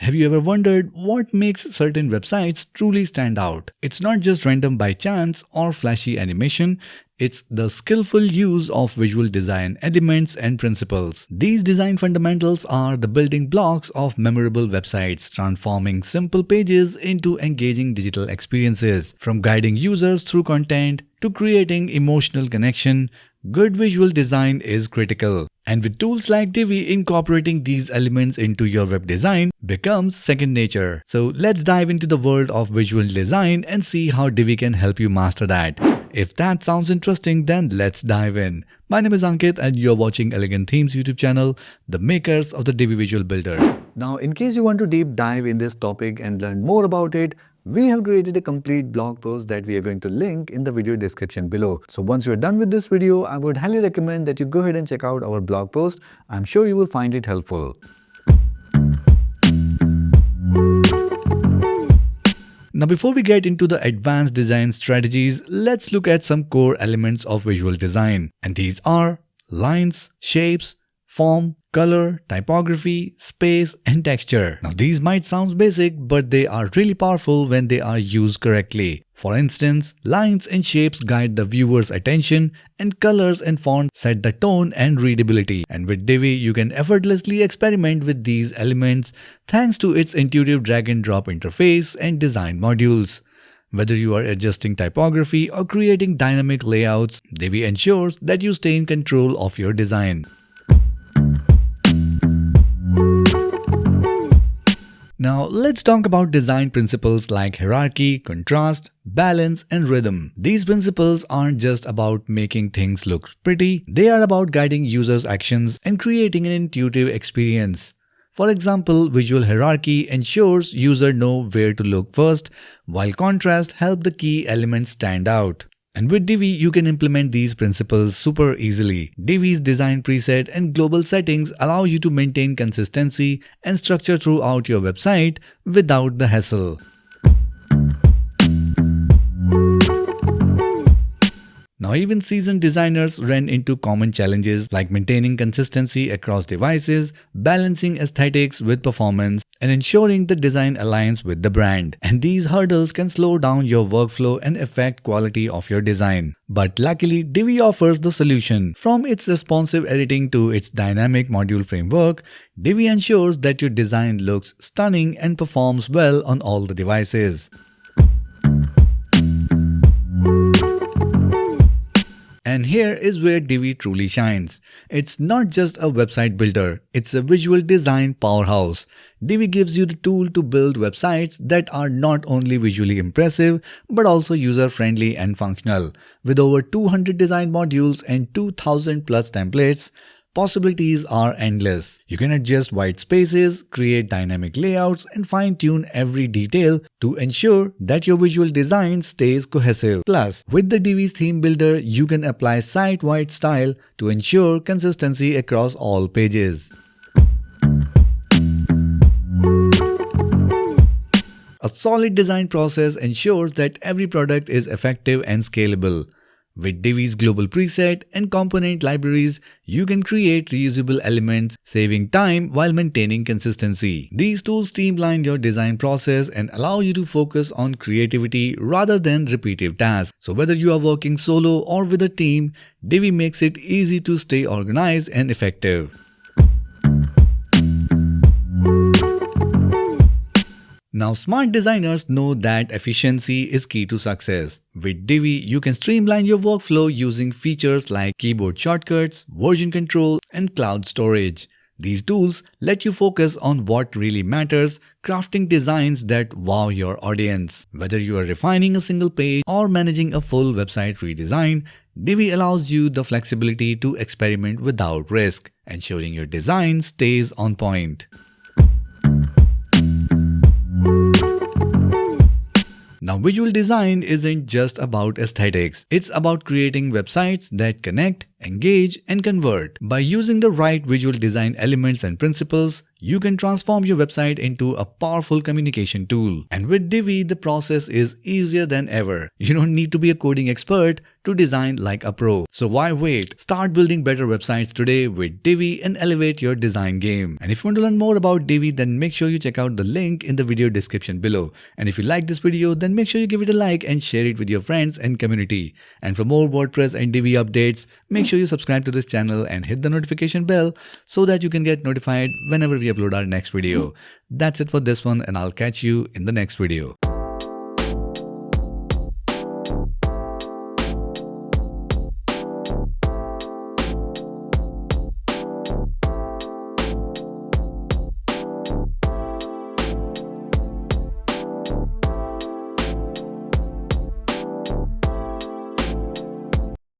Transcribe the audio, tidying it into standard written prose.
Have you ever wondered what makes certain websites truly stand out? It's not just random by chance or flashy animation, it's the skillful use of visual design elements and principles. These design fundamentals are the building blocks of memorable websites, transforming simple pages into engaging digital experiences. From guiding users through content to creating emotional connection, good visual design is critical. And with tools like Divi, incorporating these elements into your web design becomes second nature. So let's dive into the world of visual design and see how Divi can help you master that. If that sounds interesting, then let's dive in. My name is Ankit and you're watching Elegant Themes YouTube channel, the makers of the Divi Visual Builder. Now, in case you want to deep dive in this topic and learn more about it, we have created a complete blog post that we are going to link in the video description below. So once you're done with this video, I would highly recommend that you go ahead and check out our blog post. I'm sure you will find it helpful. Now, before we get into the advanced design strategies, let's look at some core elements of visual design. And these are lines, shapes, form, color, typography, space, and texture. Now, these might sound basic, but they are really powerful when they are used correctly. For instance, lines and shapes guide the viewer's attention, and colors and fonts set the tone and readability. And with Divi, you can effortlessly experiment with these elements thanks to its intuitive drag and drop interface and design modules. Whether you are adjusting typography or creating dynamic layouts, Divi ensures that you stay in control of your design. Now, let's talk about design principles like hierarchy, contrast, balance, and rhythm. These principles aren't just about making things look pretty, they are about guiding users' actions and creating an intuitive experience. For example, visual hierarchy ensures users know where to look first, while contrast helps the key elements stand out. And with Divi, you can implement these principles super easily. Divi's design preset and global settings allow you to maintain consistency and structure throughout your website without the hassle. Now, even seasoned designers run into common challenges like maintaining consistency across devices, balancing aesthetics with performance, and ensuring the design aligns with the brand. And these hurdles can slow down your workflow and affect quality of your design. But luckily, Divi offers the solution. From its responsive editing to its dynamic module framework, Divi ensures that your design looks stunning and performs well on all the devices. And here is where Divi truly shines. It's not just a website builder, it's a visual design powerhouse. Divi gives you the tool to build websites that are not only visually impressive, but also user-friendly and functional. With over 200 design modules and 2000 plus templates, possibilities are endless. You can adjust white spaces, create dynamic layouts, and fine-tune every detail to ensure that your visual design stays cohesive. Plus, with the Divi's theme builder, you can apply site-wide style to ensure consistency across all pages. A solid design process ensures that every product is effective and scalable. With Divi's global preset and component libraries, you can create reusable elements, saving time while maintaining consistency. These tools streamline your design process and allow you to focus on creativity rather than repetitive tasks. So whether you are working solo or with a team, Divi makes it easy to stay organized and effective. Now, smart designers know that efficiency is key to success. With Divi, you can streamline your workflow using features like keyboard shortcuts, version control, and cloud storage. These tools let you focus on what really matters, crafting designs that wow your audience. Whether you are refining a single page or managing a full website redesign, Divi allows you the flexibility to experiment without risk, ensuring your design stays on point. Now, visual design isn't just about aesthetics. It's about creating websites that connect, engage, and convert. By using the right visual design elements and principles, you can transform your website into a powerful communication tool. And with Divi, the process is easier than ever. You don't need to be a coding expert to design like a pro. So why wait? Start building better websites today with Divi and elevate your design game. And if you want to learn more about Divi, then make sure you check out the link in the video description below. And if you like this video, then make sure you give it a like and share it with your friends and community. And for more WordPress and Divi updates, make sure you subscribe to this channel and hit the notification bell so that you can get notified whenever we upload our next video. That's it for this one, and I'll catch you in the next video.